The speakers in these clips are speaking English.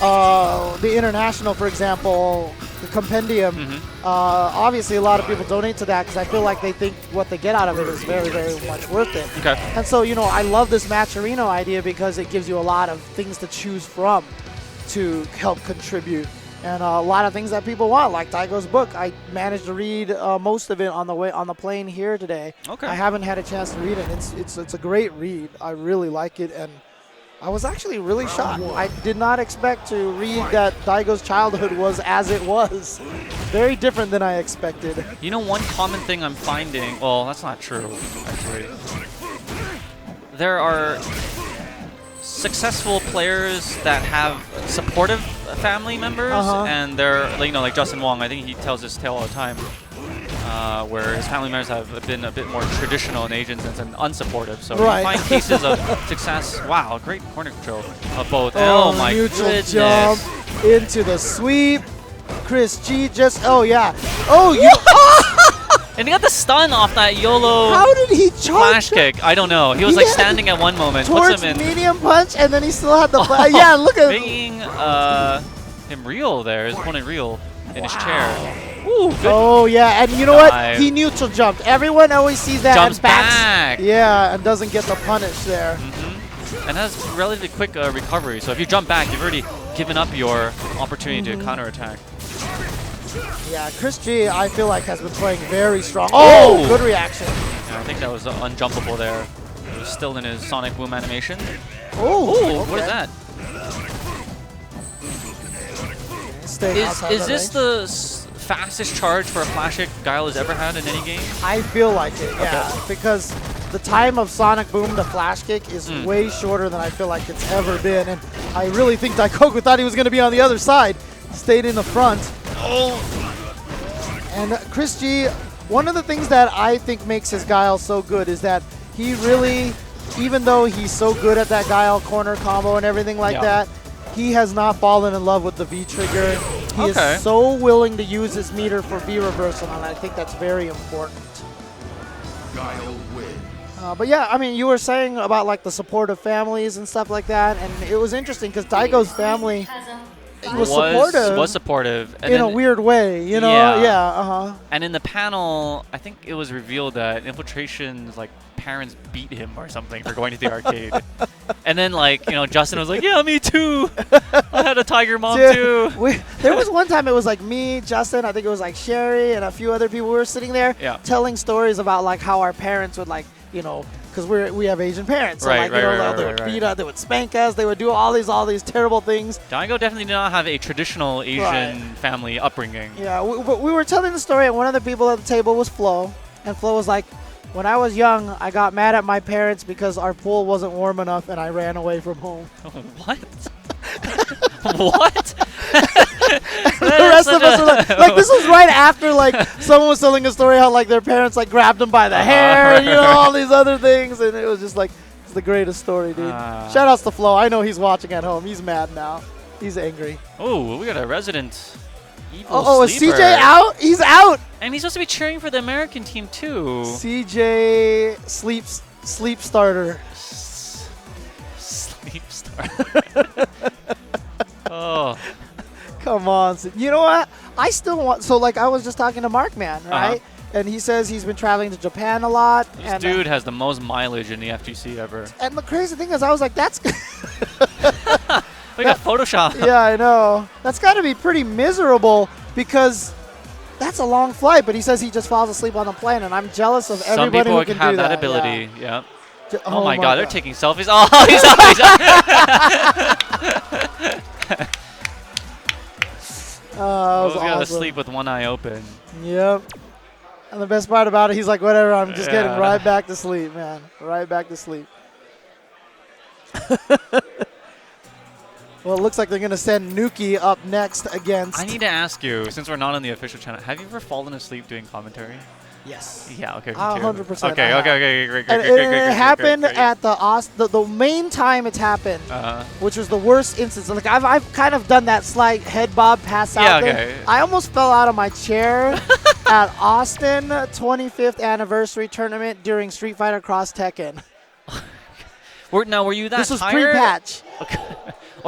The international, for example, the compendium, obviously a lot of people donate to that because I feel like they think what they get out of it is very, very much worth it. Okay. And so, you know, I love this Matcherino idea because it gives you a lot of things to choose from to help contribute. And a lot of things that people want, like Daigo's book. I managed to read most of it on the plane here today. Okay. I haven't had a chance to read it. It's a great read. I really like it, and I was actually really shocked. I did not expect to read that Daigo's childhood was as it was. Very different than I expected. You know, one common thing I'm finding, well, that's not true, actually. There are successful players that have supportive family members, and they're, you know, like Justin Wong, I think he tells this tale all the time, where his family members have been a bit more traditional in Asian sense and unsupportive. So you find cases of success. Wow, great corner control of both. Oh my goodness. Jump into the sweep. Chris G just, oh yeah. Oh, you. And he got the stun off that YOLO How did he flash kick. I don't know. He was like standing at one moment. Towards puts him in medium punch, and then he still had the yeah, look at making him reel there. His opponent reel in his chair. Ooh, good. Oh yeah, and you know what? He neutral jumped. Everyone always sees that Jumps and backs. back. Yeah, and doesn't get the punish there. And has relatively quick recovery. So if you jump back, you've already given up your opportunity to counterattack. Yeah, Chris G, I feel like, has been playing very strong. Oh, good reaction. Yeah, I think that was unjumpable there. He was still in his Sonic Boom animation. Oh, what is that? Is this the fastest charge for a flash kick Guile has ever had in any game? I feel like it, yeah. Okay. Because the time of Sonic Boom to flash kick is way shorter than I feel like it's ever been. And I really think Daikoku thought he was going to be on the other side. Stayed in the front. And Chris G, one of the things that I think makes his Guile so good is that he really, even though he's so good at that Guile corner combo and everything like that, he has not fallen in love with the V trigger. He is so willing to use his meter for V reversal, and I think that's very important. Guile win. But yeah, I mean, you were saying about like the supportive families and stuff like that, and it was interesting because Daigo's family was supportive and in a weird way, you know. And in the panel, I think it was revealed that Infiltration's like parents beat him or something for going to the arcade. And then like, you know, Justin was like, yeah, me too. I had a tiger mom too. There was one time it was like me, Justin, I think it was like Sherry and a few other people. We were sitting there telling stories about like how our parents would like, you know, because we have Asian parents, so like, they would beat us, they would spank us, they would do all these terrible things. Daigo definitely did not have a traditional Asian family upbringing. Yeah, we were telling the story, and one of the people at the table was Flo, and Flo was like, when I was young, I got mad at my parents because our pool wasn't warm enough, and I ran away from home. What? What? The rest of us were like, this was right after like someone was telling a story how like their parents like grabbed them by the hair and you know all these other things, and it was just like it's the greatest story, dude. Shout outs to Flo. I know he's watching at home. He's mad now. He's angry. Oh, we got a resident evil Oh, is sleeper. CJ out? He's out. And he's supposed to be cheering for the American team too. CJ sleep starter. Sleep starter. Oh. Come on. You know what? I still want... So, like, I was just talking to Mark Man, right? And he says he's been traveling to Japan a lot. This dude has the most mileage in the FGC ever. And the crazy thing is, I was like, that's... We got Photoshop. Yeah, I know. That's got to be pretty miserable because that's a long flight. But he says he just falls asleep on the plane, and I'm jealous of everybody who can do that. Some people have that ability, yeah. Oh my God, they're taking selfies. Oh, he's up. He's got to sleep with one eye open. Yep. And the best part about it, he's like, whatever, I'm just getting right back to sleep, man. Right back to sleep. Well, it looks like they're going to send Nuki up next against... I need to ask you, since we're not on the official channel, have you ever fallen asleep doing commentary? Yes. Yeah, okay. 100%. Okay, great. It happened at the main time it's happened, which was the worst instance. Like I've kind of done that slight head bob pass out thing. I almost fell out of my chair at Austin 25th anniversary tournament during Street Fighter Cross Tekken. Now, were you that tired? This was pre-patch. Okay.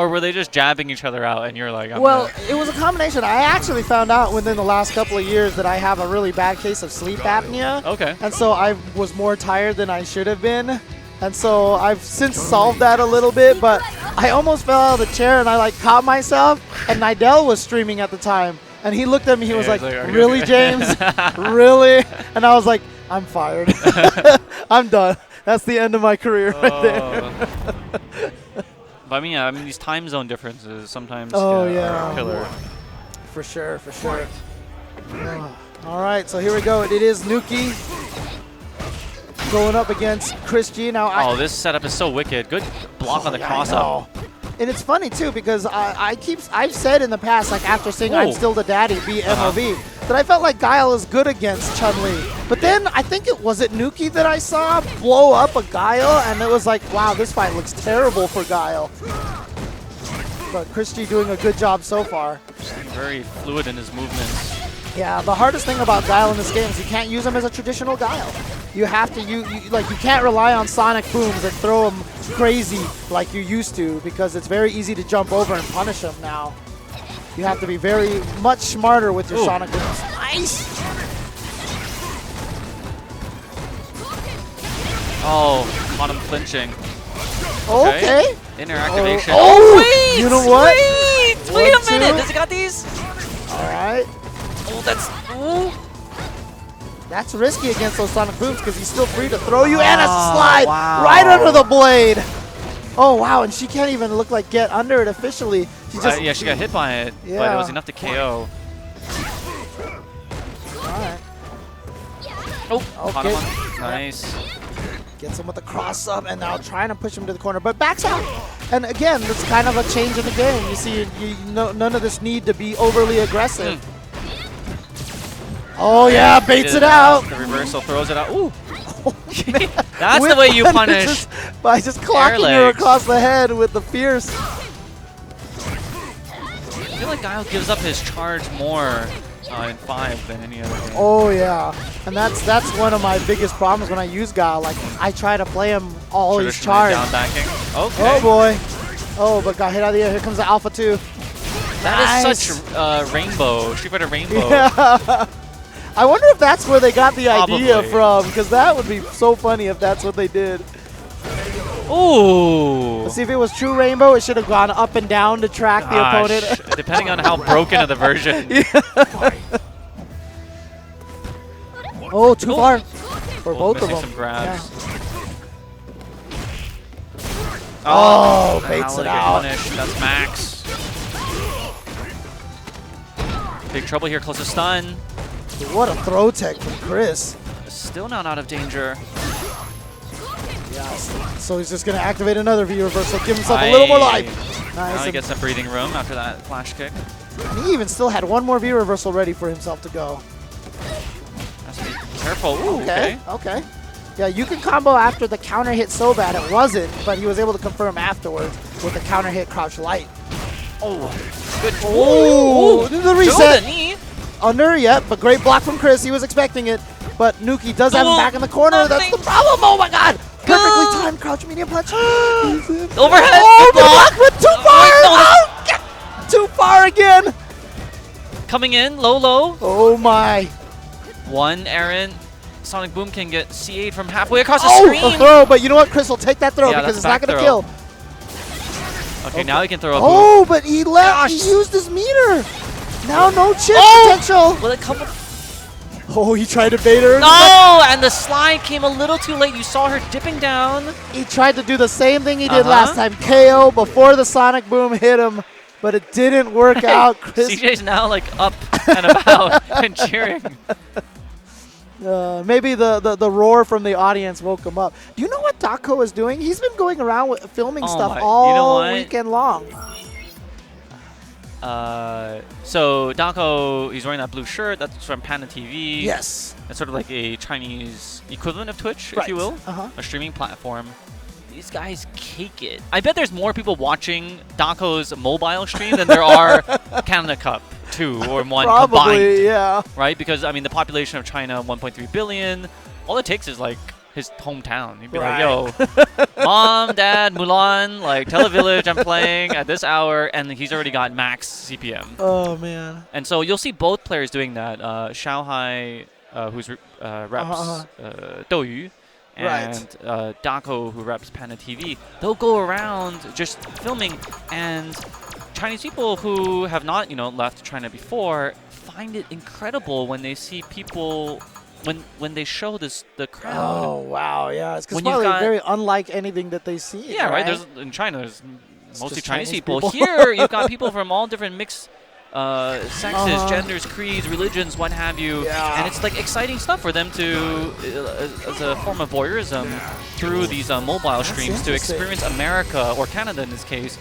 Or were they just jabbing each other out and you're like, Well, it was a combination. I actually found out within the last couple of years that I have a really bad case of sleep apnea. Okay. And so I was more tired than I should have been. And so I've since solved that a little bit, but I almost fell out of the chair and I like caught myself, and Nidell was streaming at the time. And he looked at me, he was like, really, James? Really? And I was like, I'm fired. I'm done. That's the end of my career right there. But I mean, these time zone differences sometimes yeah. are killer. For sure, for sure. All right, so here we go. It is Nuki going up against Chris G. Now, this setup is so wicked. Good block on the cross-up. And it's funny, too, because I've said in the past, like after saying I'm still the daddy, be MOV, that I felt like Guile is good against Chun-Li. But then I think it was Nuki that I saw blow up a Guile, and it was like, wow, this fight looks terrible for Guile. But Chris G doing a good job so far. Very fluid in his movements. Yeah, the hardest thing about Guile in this game is you can't use him as a traditional Guile. You have to you can't rely on sonic booms and throw him crazy like you used to, because it's very easy to jump over and punish him now. You have to be very much smarter with your sonic booms. Nice! Oh, caught him flinching. Okay. Inner activation. Wait! You know what? Wait a minute. Does he got these? All right. Oh, that's... That's risky against those sonic booms because he's still free to throw you and a slide right under the blade. Oh, wow, and she can't even look like get under it officially. She just yeah, she got hit by it, but it was enough to KO. All right. Oh, caught him on. Nice. Gets him with the cross up, and now trying to push him to the corner, but backs out. And again, it's kind of a change in the game. You see, none of this need to be overly aggressive. Oh, yeah, baits it out. The reversal throws it out. Ooh. That's the way you punish. By just clocking her across the head with the fierce. I feel like Guile gives up his charge more in 5 than any other game. Oh, yeah. And that's one of my biggest problems when I use Guile. Like, I try to play him all his charge. Down backing. Okay. Oh, boy. Oh, but got hit out of the air. Here comes the Alpha 2. That is such rainbow. Street Fighter rainbow. Yeah. I wonder if that's where they got the idea from, because that would be so funny if that's what they did. Ooh. Let's see, if it was true rainbow, it should have gone up and down to track the opponent. Depending on how broken of the version. Oh, too far for both of them. Some grabs. Yeah. Oh, baits it out. That's Max. Big trouble here, close to stun. What a throw tech from Chris. Still not out of danger. Yeah, so he's just going to activate another V reversal, give himself a little more life. Nice. Now he gets some breathing room after that flash kick. And he even still had one more V reversal ready for himself to go. Has to be careful. Ooh, okay. Yeah, you can combo after the counter hit so bad it wasn't, but he was able to confirm afterwards with the counter hit crouch light. Oh, good. Oh, the reset. The knee. Under, yep, but great block from Chris. He was expecting it, but Nuki does have him back in the corner. That's the problem. Oh my God! Perfectly timed crouch medium punch. Overhead. Oh, the block went too far. Oh, too far again. Coming in, low. Oh my. One errant. Sonic Boom can get C8 from halfway across the Oh, screen. a throw, but you know what? Chris will take that throw because it's not going to kill. Okay, now he can throw a boom. But he left. He used his meter. Now no chip potential. Will it come with... Oh, he tried to bait her. No, and the slide came a little too late. You saw her dipping down. He tried to do the same thing he did last time. KO before the Sonic Boom hit him, but it didn't work out. Chris. CJ's now like up and about and cheering. Maybe the roar from the audience woke him up. Do you know what Daco is doing? He's been going around filming stuff all weekend long. So Daco, he's wearing that blue shirt. That's from Panda TV. Yes. It's sort of like a Chinese equivalent of Twitch, if you will. A streaming platform. These guys cake it. I bet there's more people watching Daco's mobile stream than there are Canada Cup 2 or 1 Probably, combined. yeah. Right? Because, I mean, the population of China, 1.3 billion. All it takes is like his hometown. He'd be Right. like, yo, mom, dad, Mulan, like, tell a village I'm playing at this hour, and he's already got max CPM. Oh, man. And so you'll see both players doing that. Xiaohai, who's reps Douyu, and Dako, who reps Panda TV. They'll go around just filming, and Chinese people who have not, left China before find it incredible when they see people when they show the crowd. Oh, wow. Yeah. It's When because you've probably got- very unlike anything that they see. Yeah, right. In China, there's mostly just Chinese Chinese people. people. Here, you've got people from all different mixed sexes, Uh-huh. genders, creeds, religions, what have you. Yeah. And it's like exciting stuff for them to, as a form of voyeurism, through these mobile streams to interesting. experience America, or Canada in this case,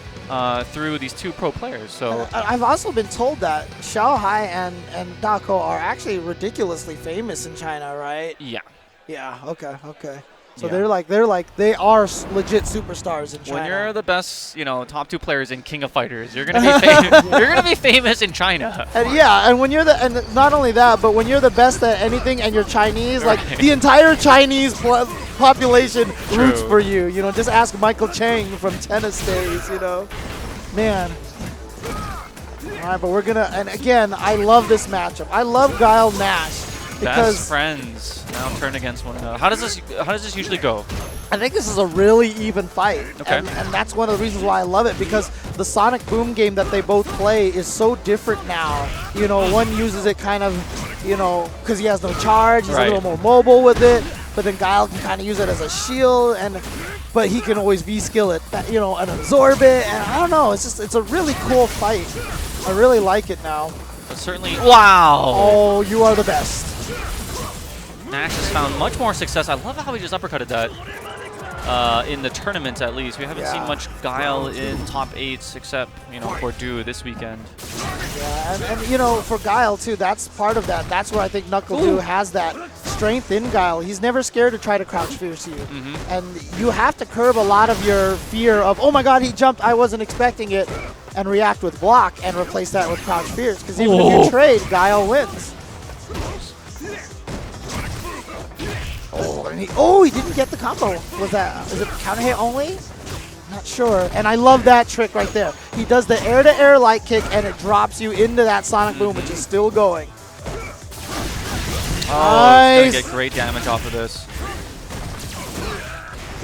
through these two pro players. So I've also been told that Xiaohai and Dako are actually ridiculously famous in China, right? yeah. Yeah. Okay. So Yeah. they are legit superstars in China. When you're the best, top two players in King of Fighters, you're gonna be you're gonna be famous in China. and when you're and not only that, but when you're the best at anything and you're Chinese, like Right. the entire Chinese population True. roots for you. Just ask Michael Chang from tennis days. Man. All right, but we're gonna, and again, I love this matchup. I love Guile Nash Best because friends now turn against one another. How does this usually go? I think this is a really even fight. Okay. And that's one of the reasons why I love it, because the Sonic Boom game that they both play is so different now. One uses it kind of, because he has no charge, he's Right. a little more mobile with it, but then Guile can kind of use it as a shield, but he can always V-skill it, and absorb it, and I don't know, it's a really cool fight. I really like it now. But certainly, wow! Oh, you are the best. Nash has found much more success. I love how he just uppercutted that in the tournament, at least. We haven't Yeah. seen much Guile in top 8s except, Bordeaux this weekend. Yeah, and for Guile too, that's part of that. That's where I think Knuckle Doo has that strength in Guile. He's never scared to try to crouch fierce you. And you have to curb a lot of your fear of, oh my god, he jumped, I wasn't expecting it, and react with block and replace that with crouch fierce. Because even if you trade, Guile wins. He didn't get the combo. Is it counter hit only? Not sure. And I love that trick right there. He does the air-to-air light kick, and it drops you into that Sonic Boom, which is still going. Oh, he's Nice. going to get great damage off of this.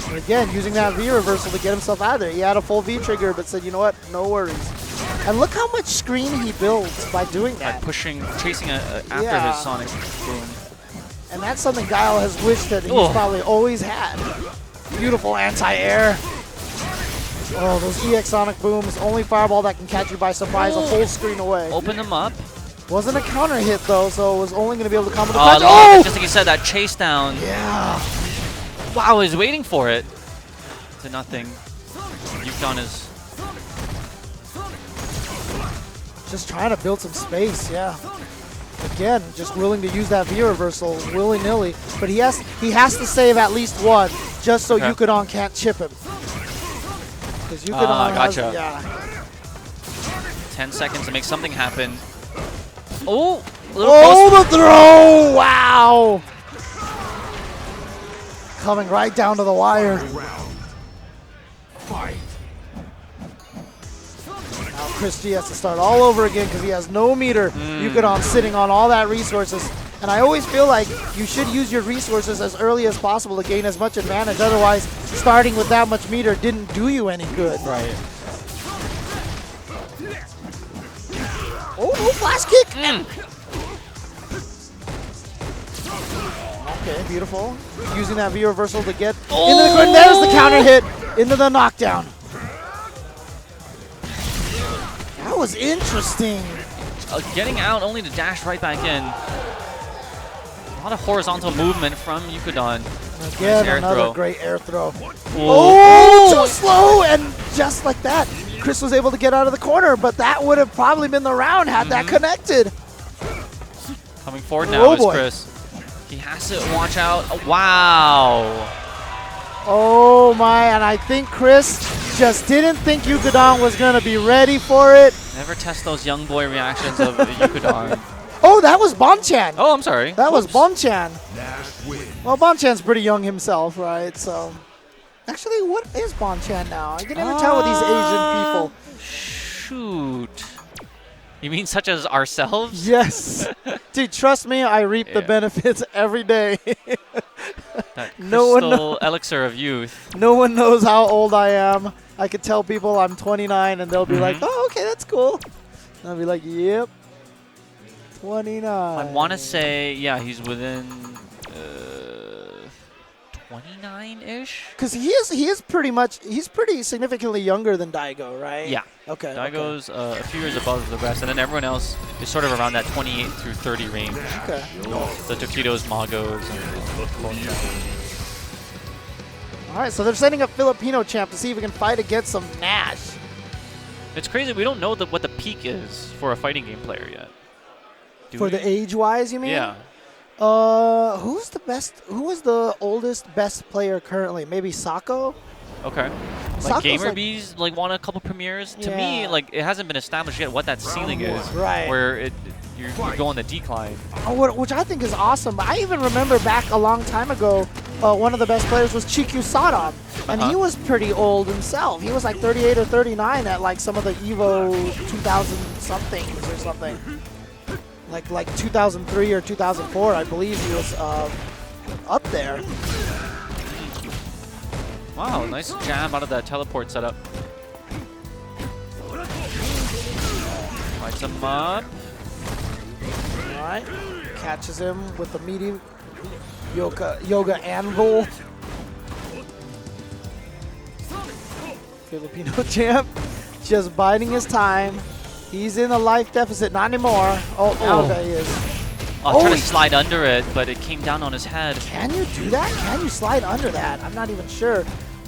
And again, using that V reversal to get himself out of there. He had a full V trigger, but said, you know what, no worries. And look how much screen he builds by doing By that. chasing after Yeah. his Sonic Boom. And that's something Guile has wished that he's probably always had. Beautiful anti-air. Oh, those EX Sonic Booms. Only fireball that can catch you by surprise, a full screen away. Open them up. Wasn't a counter hit, though, so it was only going to be able to combo the Oh, punch. just like you said, that chase down. Yeah. Wow, he's waiting for it. To nothing. Yukon is... Just trying to build some space, yeah. Again, just willing to use that V reversal willy-nilly, but he has to save at least one, just so Yukon can't chip him. Because Yukon has, gotcha. yeah. 10 seconds to make something happen. Oh, The throw! Wow! Coming right down to the wire. Fight. Now Chris G has to start all over again because he has no meter. Yukon sitting on all that resources. And I always feel like you should use your resources as early as possible to gain as much advantage. Otherwise, starting with that much meter didn't do you any good. Right. Oh, flash kick! Okay, beautiful. Using that V reversal to get into the corner. There's the counter hit into the knockdown. That was interesting. Getting out only to dash right back in. A lot of horizontal movement from Yukon. Again, Nice air another throw. great air throw. Oh, Too slow, and just like that, Chris was able to get out of the corner, but that would have probably been the round had that connected. Coming forward now is boy. Chris. He has to watch out. Wow. Oh my, and I think Chris just didn't think Yukon was going to be ready for it. Never test those young boy reactions of Yukon. Oh, that was Bonchan. Oh, I'm sorry. That was Bonchan. Nash wins. Well, Bonchan's pretty young himself, right? So, actually, what is Bonchan now? I can never tell with these Asian people. Shoot. You mean such as ourselves? Yes. Dude, trust me, I reap the benefits every day. That No crystal elixir of youth. No one knows how old I am. I could tell people I'm 29, and they'll be like, oh, okay, that's cool. And I'll be like, yep, 29. I want to say, yeah, he's within 29-ish. Because he is he's pretty significantly younger than Daigo, right? Yeah. Okay. Daigo's a few years above the rest, and then everyone else is sort of around that 28 through 30 range. Okay. The Tokidos, Magos, and All right, so they're setting up Filipino champ to see if we can fight against some Nash. It's crazy. We don't know what the peak is for a fighting game player yet. For the age-wise, you mean? Yeah. Who's the best? Who is the oldest best player currently? Maybe Sako. Okay. Like GamerBees won a couple premieres. To me, it hasn't been established yet what that ceiling is. Right. Where you go on the decline. Which I think is awesome. I even remember back a long time ago, one of the best players was Chikyu Sadam, and he was pretty old himself. He was like 38 or 39 at like some of the Evo 2000 somethings or something. Like 2003 or 2004, I believe he was up there. Wow, nice jab out of that teleport setup. Lights him up. All right, catches him with the meaty yoga anvil. Filipino champ just biding his time. He's in a life deficit, not anymore. Okay, he is. Trying to slide under it, but it came down on his head. Can you do that? Can you slide under that? I'm not even sure.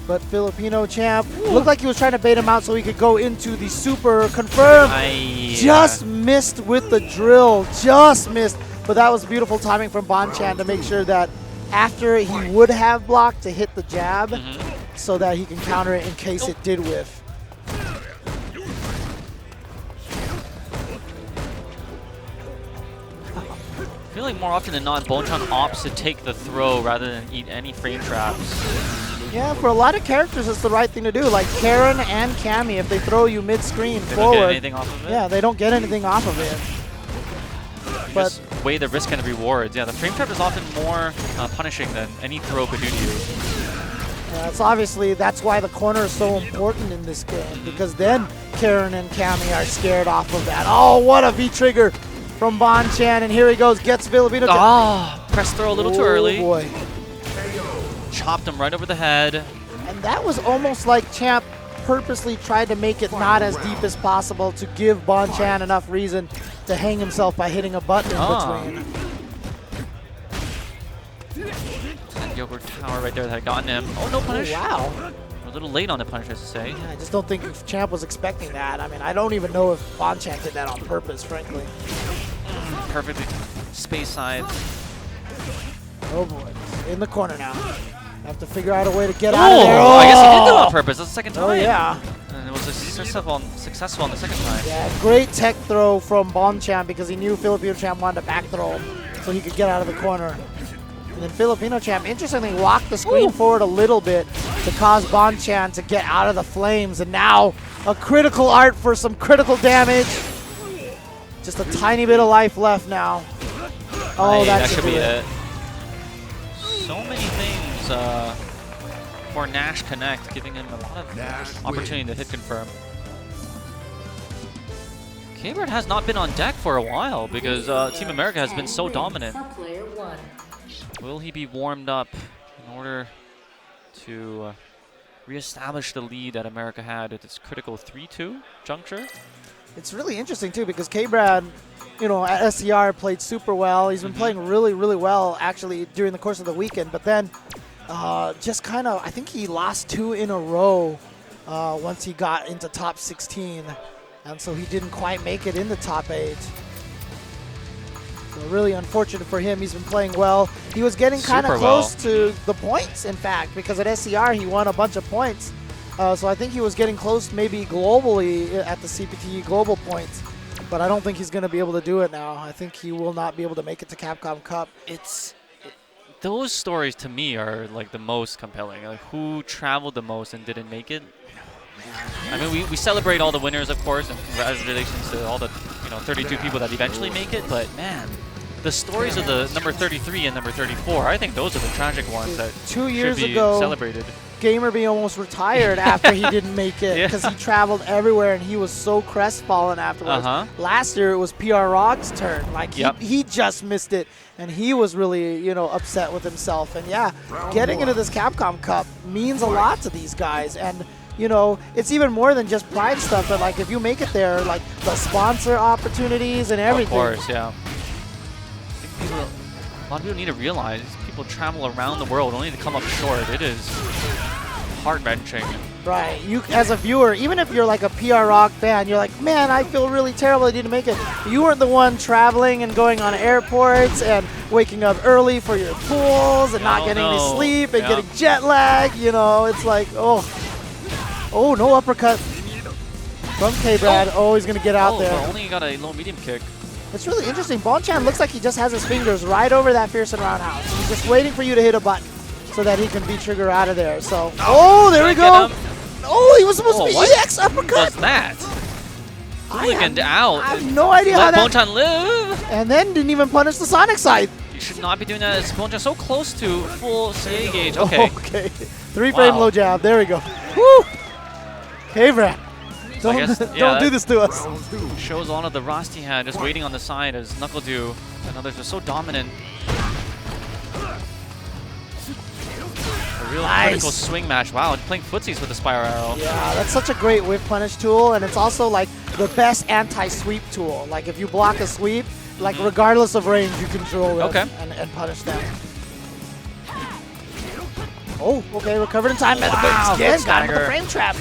But Filipino champ looked like he was trying to bait him out so he could go into the super confirm. Just missed with the drill. Just missed. But that was beautiful timing from Bonchan to make sure that after he would have blocked to hit the jab so that he can counter it in case it did whiff. I feel like more often than not, Bonchan opts to take the throw rather than eat any frame traps. Yeah, for a lot of characters, it's the right thing to do. Like Karen and Cammy, if they throw you mid-screen forward, don't get anything off of it? Yeah, they don't get anything off of it. You just weigh the risk and the rewards. Yeah, the frame trap is often more punishing than any throw could do to you. Yeah, that's why the corner is so important in this game, because then Karen and Cammy are scared off of that. Oh, what a V-trigger from Bonchan, and here he goes, gets Filipino. Press throw a little too early. Oh boy. Chopped him right over the head. And that was almost like Champ purposely tried to make it not as deep as possible to give Bonchan enough reason to hang himself by hitting a button in between. That yogurt tower right there that had gotten him. Oh, no punish. Oh, wow. A little late on the punish, I should say. Yeah, I just don't think Champ was expecting that. I mean, I don't even know if Bonchan did that on purpose, frankly. Perfectly space side. Oh boy, in the corner now. Have to figure out a way to get out of there. I guess he did do it on purpose. That's the second time. Oh yeah. And it was successful on the second time. Yeah, great tech throw from Bonchan because he knew Filipino Champ wanted to back throw him so he could get out of the corner. And then Filipino Champ, interestingly, walked the screen forward a little bit to cause Bonchan to get out of the flames. And now a critical art for some critical damage. Just a tiny bit of life left now. Oh, that should be it. So many things for Nash Connect, giving him a lot of opportunity to hit confirm. K-Bird has not been on deck for a while because Team America has been so dominant. Will he be warmed up in order to reestablish the lead that America had at its critical 3-2 juncture? It's really interesting, too, because K-Brad, at SCR played super well. He's been playing really, really well, actually, during the course of the weekend. But then just kind of, I think he lost 2 in a row once he got into top 16. And so he didn't quite make it in the top 8. So really unfortunate for him. He's been playing well. He was getting kind of close to the points, in fact, because at SCR he won a bunch of points. So I think he was getting close maybe globally at the CPT global points, but I don't think he's going to be able to do it now. I think he will not be able to make it to Capcom Cup. those stories to me are like the most compelling. Like who traveled the most and didn't make it. I mean, we celebrate all the winners, of course, and congratulations to all the 32 people that eventually make it. But man, the stories of the number 33 and number 34, I think those are the tragic ones that 2 years should be ago, celebrated. Gamerby almost retired after he didn't make it because he traveled everywhere and he was so crestfallen afterwards. Last year it was PR Rog's turn. Like he just missed it and he was really upset with himself. And yeah, getting into this Capcom Cup means a lot to these guys. And it's even more than just pride stuff. But like if you make it there, like the sponsor opportunities and everything. Of course, yeah. A lot of people need to realize people travel around the world only to come up short. It is heart-wrenching. Right. You, as a viewer, even if you're like a PR Rock fan, you're like, man, I feel really terrible I didn't make it. You weren't the one traveling and going on airports and waking up early for your pools and not getting any sleep and getting jet lag. It's like, oh, no uppercut from K-Brad. Oh, he's going to get out there. But only got a low medium kick. It's really interesting. Bonchan looks like he just has his fingers right over that Fearsome Roundhouse. He's just waiting for you to hit a button so that he can V-trigger out of there. So, there we go. Oh, he was supposed to be EX uppercut. What was that? Hooliganed out. I have no idea how that. Let Bonchan live. And then didn't even punish the Sonic side. You should not be doing that. It's Bonchan so close to full CA gauge. Okay. Okay. 3-frame low jab. There we go. Woo. K-Brad. Don't do this to us. Shows all of the Rost he had, just waiting on the side as NuckleDo and others are so dominant. A real critical swing match. Wow, playing footsies with the Spiral Arrow. Yeah, that's such a great whiff punish tool, and it's also like the best anti-sweep tool. Like if you block a sweep, like regardless of range, you control it and punish them. Oh, okay, recovered in time. Wow, again, got him with the frame trap.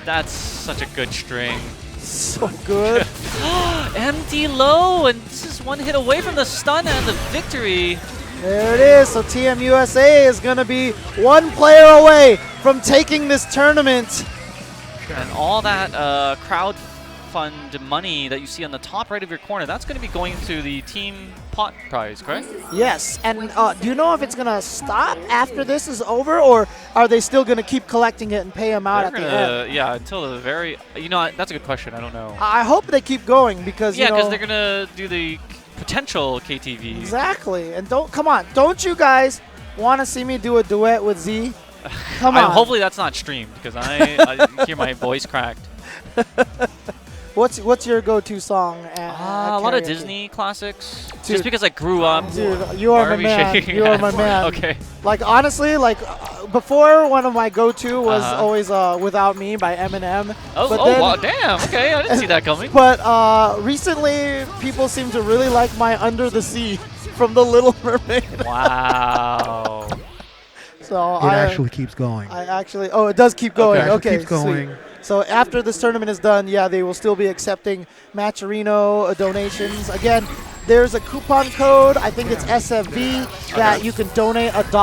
That's such a good string. So good. Empty low, and this is one hit away from the stun and the victory. There it is. So Team USA is going to be one player away from taking this tournament. And all that crowd fund money that you see on the top right of your corner, that's going to be going to the team pot prize, correct? Yes. And do you know if it's going to stop after this is over, or are they still going to keep collecting it and pay them out at the end? Yeah, until the very... that's a good question. I don't know. I hope they keep going because, because they're going to do the potential KTV. Exactly. And don't you guys want to see me do a duet with Z? Come on. Hopefully that's not streamed because I hear my voice cracked. What's your go-to song? A lot of Disney classics. Dude, just because I grew up. Dude, you are my man. You are my man. Okay. Like honestly, before one of my go-to was always "Without Me" by Eminem. Wow, damn. Okay, I didn't see that coming. But recently, people seem to really like my "Under the Sea" from The Little Mermaid. Wow. So it actually keeps going. It does keep going. Okay, keeps going. Sweet. So after this tournament is done, they will still be accepting Matcherino donations. Again, there's a coupon code. I think it's SFV that you can donate $1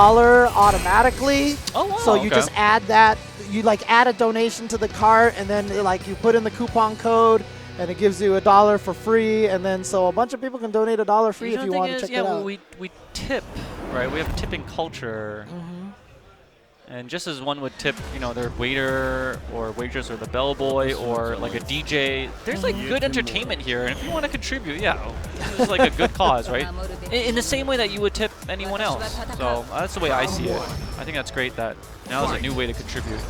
automatically. Oh, wow. So you just add that. You add a donation to the cart, and then you put in the coupon code, and it gives you $1 for free. And then so a bunch of people can donate $1 free if you want to check it out. We tip, right? We have tipping culture. And just as one would tip, their waiter or waitress or the bellboy or like a DJ, there's good entertainment here. And if you want to contribute, this is a good cause, right? In the same way that you would tip anyone else. So that's the way I see it. I think that's great that now is a new way to contribute.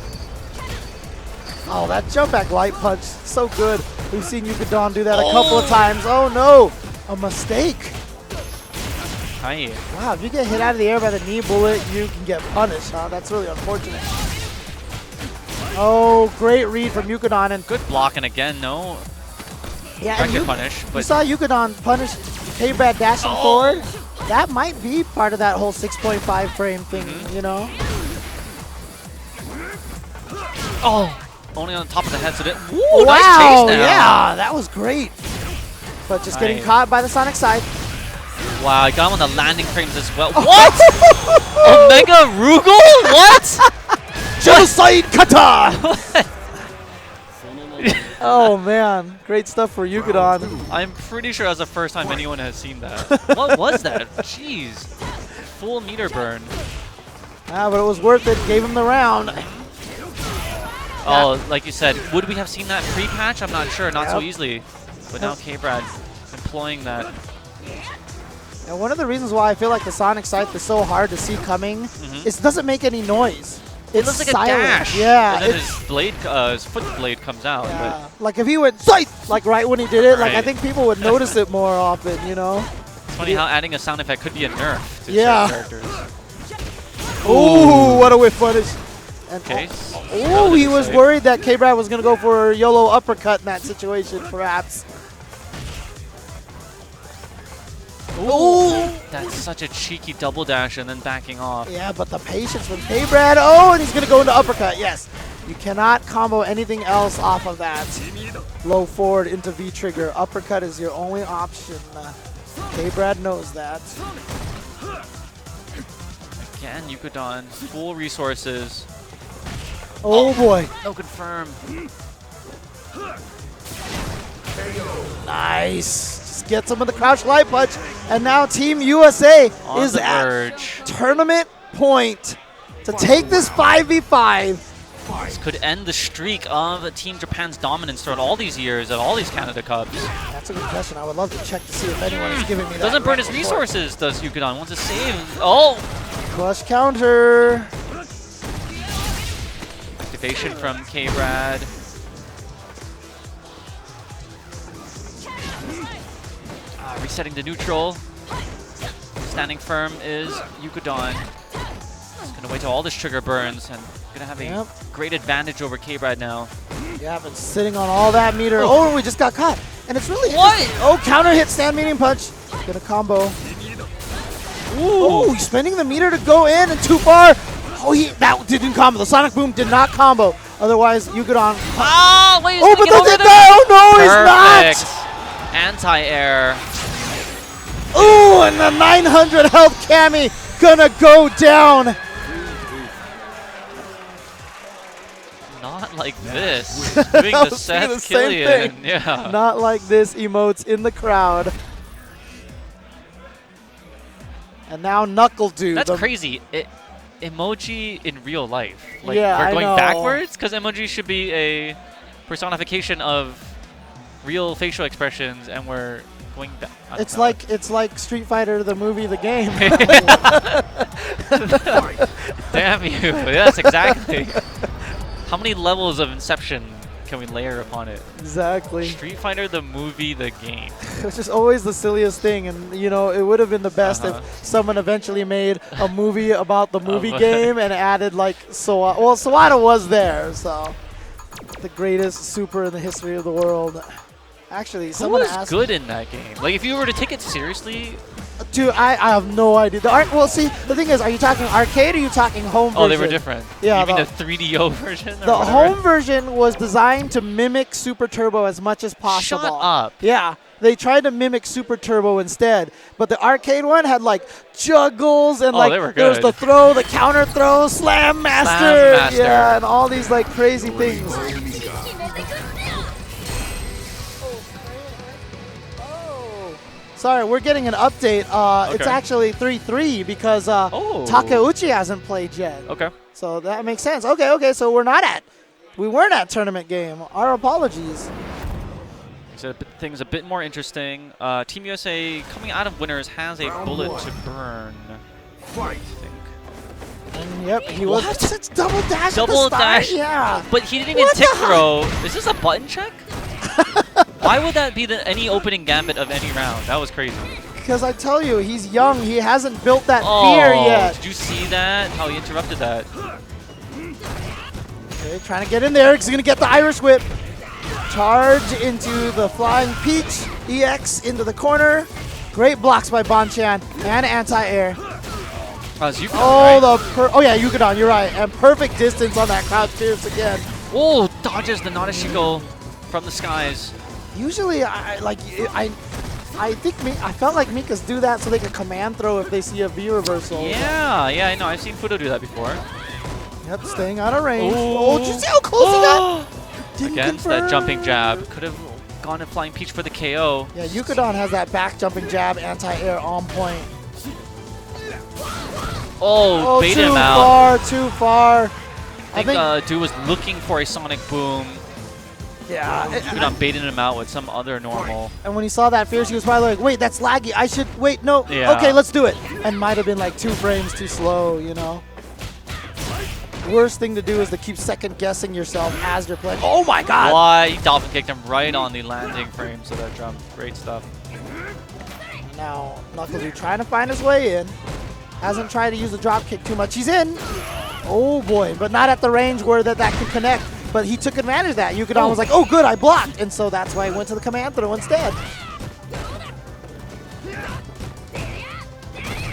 Oh, that jump back light punch, so good. We've seen Yukadon do that a couple of times. Oh no, a mistake. Wow, if you get hit out of the air by the knee bullet, you can get punished. That's really unfortunate. Oh, great read from Yukadon. And good blocking again, no? Yeah, and punish. But you saw Yukadon punish K-Brad dashing forward. That might be part of that whole 6.5 frame thing, Oh, only on top of the head. So wow, nice chase now. Yeah, that was great. But just getting caught by the Sonic side. Wow, I got him on the landing frames as well. What? Omega Rugal? What? Genocide Kata! Oh man, great stuff for Yukadon. I'm pretty sure that's the first time anyone has seen that. What was that? Jeez. full meter burn. Ah, but it was worth it. Gave him the round. Oh, like you said, would we have seen that pre-patch? I'm not sure. Not so easily. But now K-Brad employing that. And one of the reasons why I feel like the Sonic Scythe is so hard to see coming is it doesn't make any noise. It looks like silent. a dash. Yeah. And then his foot blade comes out. Yeah. Like if he went Scythe, like right when he did it, like I Right. think people would notice it more often, you know? It's funny how adding a sound effect could be a nerf to Yeah. certain characters. Ooh, what a whiff punish. And Okay. oh, he was worried that K-Brad was going to go for a YOLO uppercut in that situation, perhaps. Ooh. That's such a cheeky double dash and then backing off. Yeah, but the patience from K-Brad. Oh, and he's going to go into uppercut. Yes. You cannot combo anything else off of that. Low forward into V-trigger. Uppercut is your only option. K-Brad knows that. Again, Yukadon, full resources. Oh, boy. No confirm. Nice. Just gets him with the crouch light punch. And now Team USA On is the at verge. tournament point to take this 5v5. This could end the streak of Team Japan's dominance throughout all these years at all these Canada Cups. That's a good question. I would love to check to see if anyone is giving me that. Doesn't burn his report. resources, does Yukadon. Wants to save. Oh! Clutch counter. Activation from K-Brad. Resetting to neutral. Standing firm is Yukadon. He's going to wait till all this trigger burns and going to have a great advantage over K-Brad now. Yeah, been sitting on all that meter. Oh, we just got caught. And it's really What? Oh, counter hit, stand medium punch. Gonna combo. Oh, he's spending the meter to go in and too far. Oh, that didn't combo. The Sonic Boom did not combo. Otherwise, Yukadon. Oh, wait, he's Oh, gonna but get over they did the- that. Oh, no, he's Perfect. not. Anti-air. Ooh, and the 900 health Cammy gonna go down. Not like this. Doing I the was Seth thinking the same Killian. thing. Yeah. Not like this emotes in the crowd. And now Knuckle Dude. That's crazy. Emoji in real life. Like, Yeah, we're I going know. backwards? Because emoji should be a personification of real facial expressions, and we're going back. It's like Street Fighter, the movie, the game. Damn you. Yes, exactly. How many levels of Inception can we layer upon it? Exactly. Street Fighter, the movie, the game. It's just always the silliest thing, and you know, it would have been the best if someone eventually made a movie about the movie game and added like Sawada. Well, Sawada was there, so the greatest super in the history of the world. Actually, Who someone was asked. good in that game? Like, if you were to take it seriously, Dude, I have no idea. Well, see, the thing is, are you talking arcade or are you talking home version? oh, they were different. Yeah, You mean the- the 3DO version? or The whatever? home version was designed to mimic Super Turbo as much as possible. Shut up. Yeah, they tried to mimic Super Turbo instead, but the arcade one had like juggles and Oh, they were there was good. the throw, the counter throw, slam master, Slam master. yeah, and all these like crazy things. Sorry, we're getting an update. It's Okay. actually 3-3 because Takeuchi hasn't played yet. Okay. So that makes sense. Okay, so we weren't at tournament game. Our apologies. So things a bit more interesting. Team USA coming out of winners has a bullet to burn. Fight. I think. And yep, he was. What? It's double dash. Double at the start? dash. Yeah. But he didn't even What tick the throw. Is this a button check? Why would that be any opening gambit of any round? That was crazy. Because I tell you, he's young. He hasn't built that Oh, fear yet. did you see that? How he interrupted that? Okay, trying to get in there. He's gonna get the Irish whip. Charge into the Flying Peach. EX into the corner. Great blocks by Bonchan and anti-air. Yukadon, Oh, right? Yukadon, you're right. And perfect distance on that crouch pierce again. Oh, dodges the Nadeshiko from the skies. Usually, I felt like Mikas do that so they can command throw if they see a V reversal. Yeah, I know. I've seen Fudo do that before. Yep, staying out of range. Ooh. Oh, did you see how close he got? Didn't Against confirm. that jumping jab. Could have gone to Flying Peach for the KO. Yeah, Yukadon has that back jumping jab, anti-air on point. Oh, baited him out. Too far. I think dude was looking for a Sonic Boom. Yeah. Yukon baited him out with some other normal. And when he saw that fierce, he was probably like, wait, that's laggy. I should, wait, no. Yeah. Okay, let's do it. And might have been like 2 frames too slow, you know? Worst thing to do is to keep second guessing yourself as you're playing. Oh my god! Why? He dolphin kicked him right on the landing frames of that jump. Great stuff. Now, KnuckleDude trying to find his way in. Hasn't tried to use the drop kick too much. He's in. Oh boy, but not at the range where that can connect. But he took advantage of that. Yukon was like, oh good, I blocked. And so that's why he went to the command throw instead.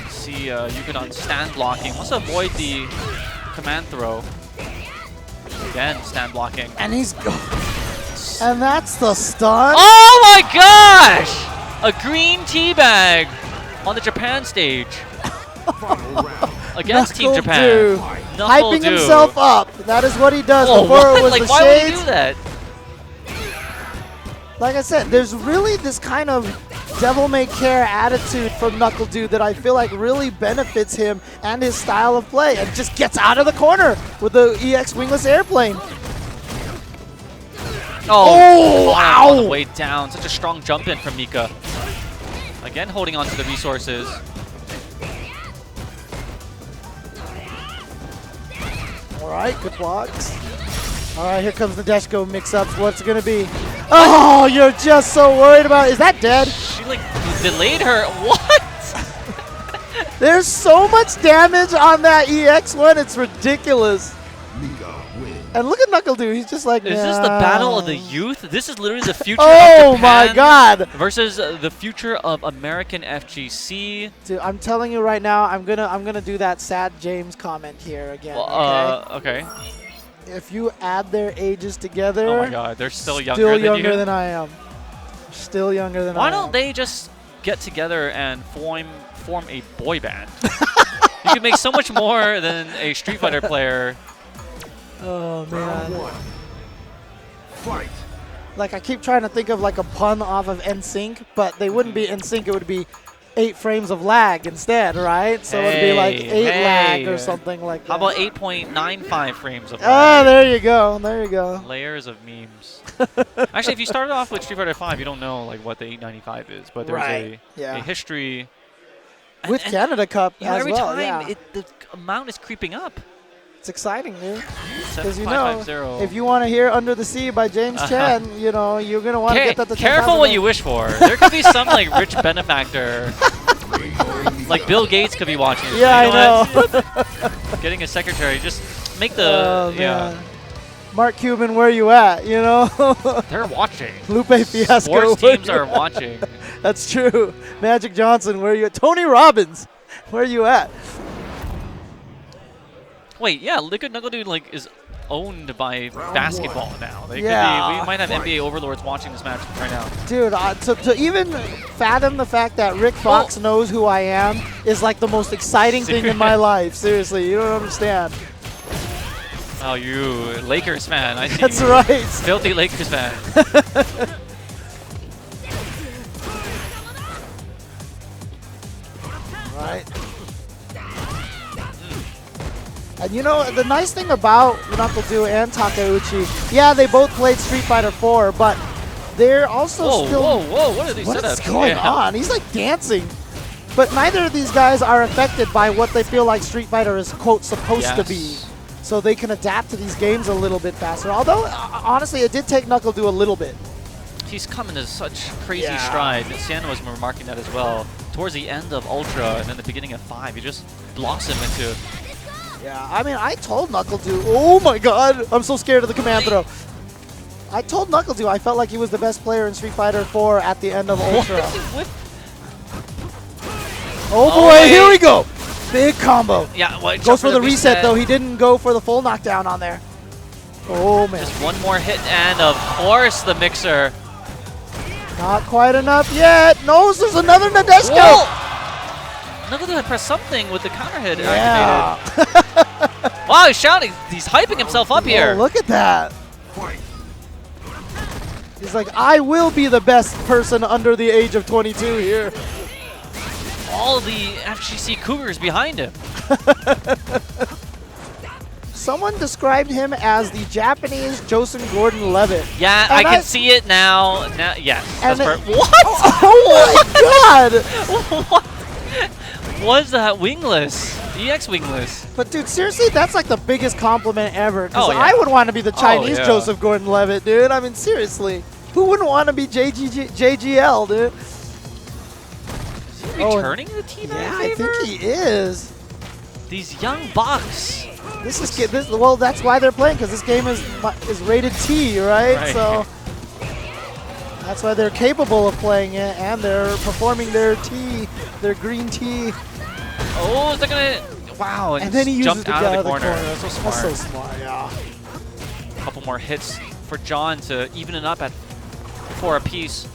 See Yukon stand blocking. Wants to avoid the command throw. Again, stand blocking. And he's... And that's the stun. Oh my gosh! A green teabag on the Japan stage. Against Team Japan. Hyping himself up. That is what he does. Oh, Before it was like, the why shades. would he do that? Like I said, there's really this kind of devil-may-care attitude from KnuckleDude that I feel like really benefits him and his style of play, and just gets out of the corner with the EX wingless airplane. Oh, wow! On the way down. Such a strong jump in from Mika. Again, holding on to the resources. All right, good blocks. All right, here comes the dash go mix-ups. What's it gonna be? Oh, you're just so worried about. Is that dead? She like delayed her. What? There's so much damage on that EX one. It's ridiculous. Mika wins. And look at KnuckleDude. He's just like, Is this the battle of the youth? This is literally the future oh of Japan my god! versus the future of American FGC. Dude, I'm telling you right now, I'm gonna do that sad James comment here again. Well, okay? okay. If you add their ages together, Oh my god, they're still younger than you. than I am. Still younger than I am. Why don't they just get together and form a boy band? You could make so much more than a Street Fighter player. Oh Round man. 1. Fight. Like I keep trying to think of like a pun off of NSYNC, but they wouldn't be NSYNC. It would be 8 frames of lag instead, right? So it'd be like 8 lag or something like that. How about 8.95 frames of lag? Ah, there you go. There you go. Layers of memes. Actually, if you started off with Street Fighter 5, you don't know like what the 895 is, but there's a history. With Canada Cup as every well. time the amount is creeping up. It's exciting, dude. Because 7550. if you want to hear "Under the Sea" by James Chen, you're gonna want to get that. To careful what you wish for. There could be some like rich benefactor, like Bill Gates could be watching this. Yeah, you I know. Getting a secretary, just make the man. Mark Cuban, where you at? You know. They're watching. Lupe Fiasco. Sports teams are watching. That's true. Magic Johnson, where you at? Tony Robbins, where you at? Wait, yeah, Liquid KnuckleDude like is owned by basketball now. They could be, we might have NBA overlords watching this match right now. Dude, to even fathom the fact that Rick Fox knows who I am is like the most exciting thing in my life. Seriously, you don't understand. Oh, you Lakers fan. I see. That's right. Filthy Lakers fan. Right. And you know, the nice thing about KnuckleDude and Takeuchi, yeah, they both played Street Fighter 4, but they're also still... Whoa, what are these setups? What is going on? He's like dancing. But neither of these guys are affected by what they feel like Street Fighter is, quote, supposed to be. So they can adapt to these games a little bit faster. Although, honestly, it did take KnuckleDude a little bit. He's coming to such crazy stride. Sienna was remarking that as well. Towards the end of Ultra and then the beginning of 5, he just blossomed into... Yeah, I mean, I told KnuckleDude, oh my god, I'm so scared of the command throw. I told KnuckleDude I felt like he was the best player in Street Fighter 4 at the end of Ultra. Oh boy, here we go. Big combo. Yeah, well, goes for the reset though. He didn't go for the full knockdown on there. Oh man. Just one more hit and of course the mixer. Not quite enough yet. No, there's another Nadeshko. KnuckleDude had pressed something with the counter hit activated. Wow, he's shouting. He's hyping himself up here. Look at that. He's like, I will be the best person under the age of 22 here. all the FGC Cougars behind him. Someone described him as the Japanese Joseph Gordon-Levitt. Yeah, And I can see it now. Yes. And That's it- what? Oh my god! What was that wingless? EX wingless. But dude, seriously, that's like the biggest compliment ever. Because Oh, yeah. I would want to be the Chinese yeah. Joseph Gordon-Levitt, dude. I mean, seriously. Who wouldn't want to be JGL, dude? Is he Oh, returning the team? Yeah, I think he is. These young bucks. Well, that's why they're playing, because this game is rated T, right? Right. So that's why they're capable of playing it, and they're performing their green tea. Oh, is that gonna? Wow! And then he uses jumped to out get of the corner. That's so smart. That's so smart, yeah. A couple more hits for John to even it up at 4 apiece.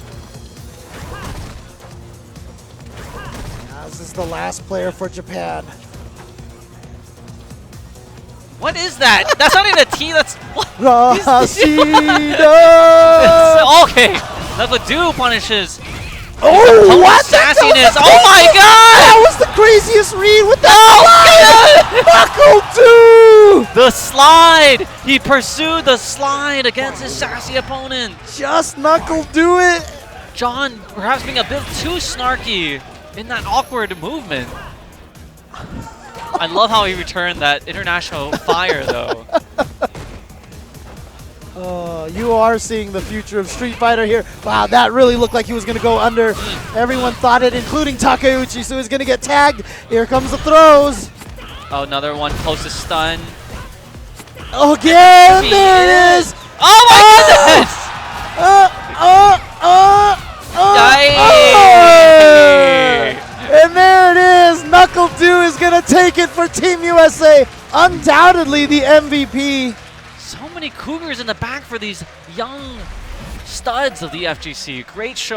Yeah, this is the last player for Japan. What is that? That's not even a T. That's what? Rashid! Okay. That's what do punishes. Oh, what? Sassiness. Oh my god! That was the craziest read with that Knuckle 2! The slide! He pursued the slide against his sassy opponent. Just Knuckle do it! John perhaps being a bit too snarky in that awkward movement. I love how he returned that international fire though. You are seeing the future of Street Fighter here. Wow, that really looked like he was going to go under. Everyone thought it, including Takeuchi, so he's going to get tagged. Here comes the throws. Oh, another one close to stun. Again, there it is. Oh my goodness! And there it is. Knuckle 2 is going to take it for Team USA. Undoubtedly the MVP. So many Cougars in the back for these young studs of the FGC. Great show.